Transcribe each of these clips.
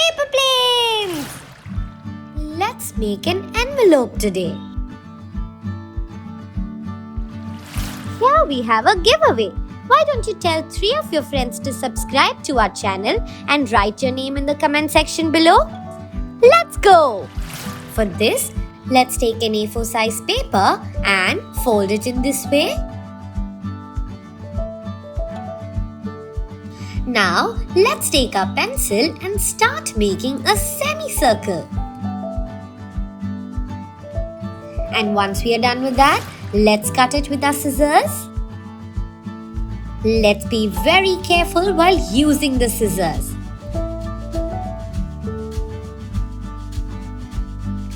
paper planes! Let's make an envelope today. Here we have a giveaway. Why don't you tell 3 of your friends to subscribe to our channel and write your name in the comment section below? Let's go! For this, let's take an A4 size paper and fold it in this way. Now, let's take our pencil and start making a semicircle. And once we are done with that, let's cut it with our scissors. Let's be very careful while using the scissors.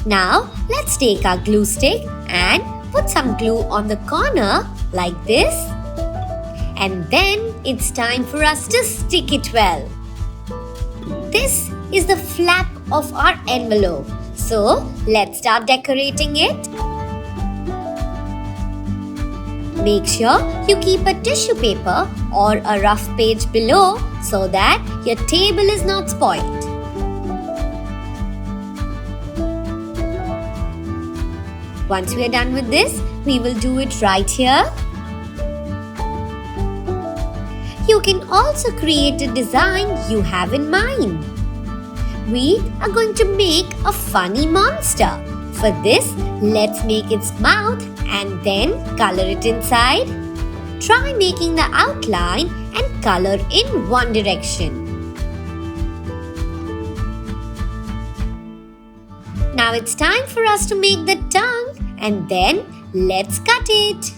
Now, let's take our glue stick and put some glue on the corner like this. And then it's time for us to stick it well. This is the flap of our envelope. So, let's start decorating it. Make sure you keep a tissue paper or a rough page below so that your table is not spoiled. Once we are done with this, we will do it right here. You can also create a design you have in mind. We are going to make a funny monster. For this, let's make its mouth and then color it inside. Try making the outline and color in one direction. Now it's time for us to make the tongue and then let's cut it.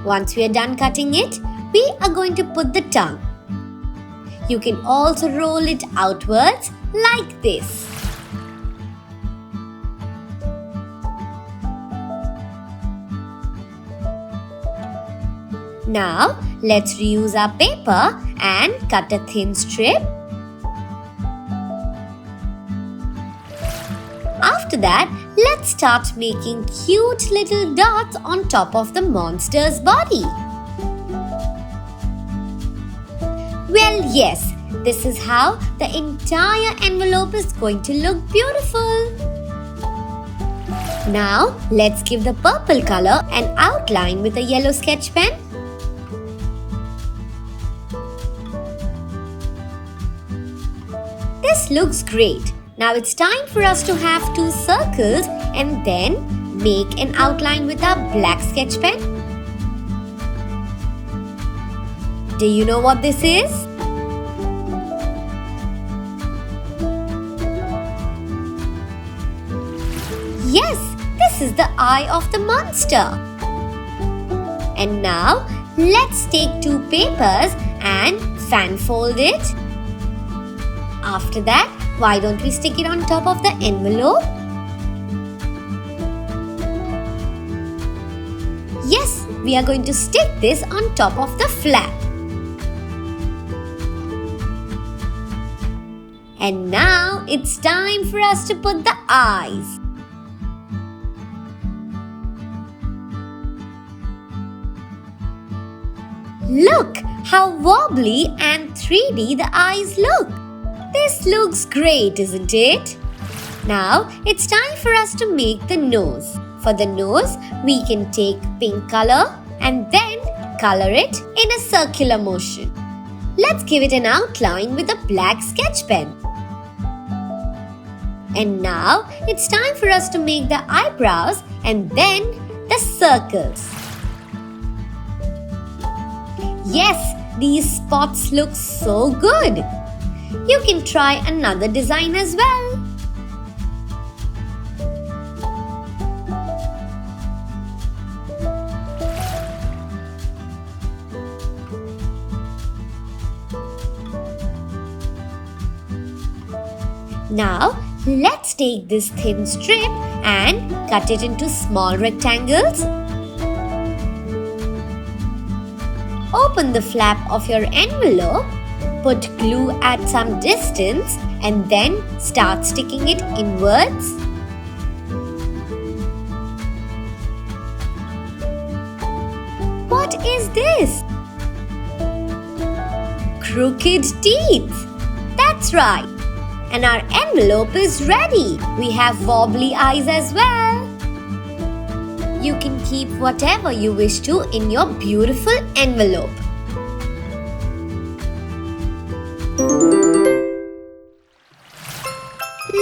Once we are done cutting it, we are going to put the tongue. You can also roll it outwards like this. Now, let's reuse our paper and cut a thin strip. After that, let's start making cute little dots on top of the monster's body. Well, yes, this is how the entire envelope is going to look beautiful. Now, let's give the purple color an outline with a yellow sketch pen. This looks great. Now it's time for us to have 2 circles and then make an outline with our black sketch pen. Do you know what this is? Yes, this is the eye of the monster. And now let's take 2 papers and fan fold it. After that, why don't we stick it on top of the envelope? Yes, we are going to stick this on top of the flap. And now it's time for us to put the eyes. Look how wobbly and 3D the eyes look. This looks great, isn't it? Now, it's time for us to make the nose. For the nose, we can take pink color and then color it in a circular motion. Let's give it an outline with a black sketch pen. And now, it's time for us to make the eyebrows and then the circles. Yes, these spots look so good. You can try another design as well. Now, let's take this thin strip and cut it into small rectangles. Open the flap of your envelope. Put glue at some distance and then start sticking it inwards. What is this? crooked teeth. That's right. And our envelope is ready. We have wobbly eyes as well. You can keep whatever you wish to in your beautiful envelope.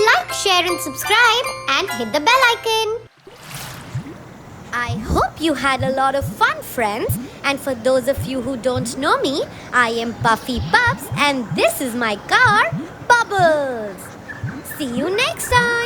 Like, share and subscribe and hit the bell icon. I hope you had a lot of fun, friends. And for those of you who don't know me, I am Puffy Pups and this is my car, Bubbles. See you next time.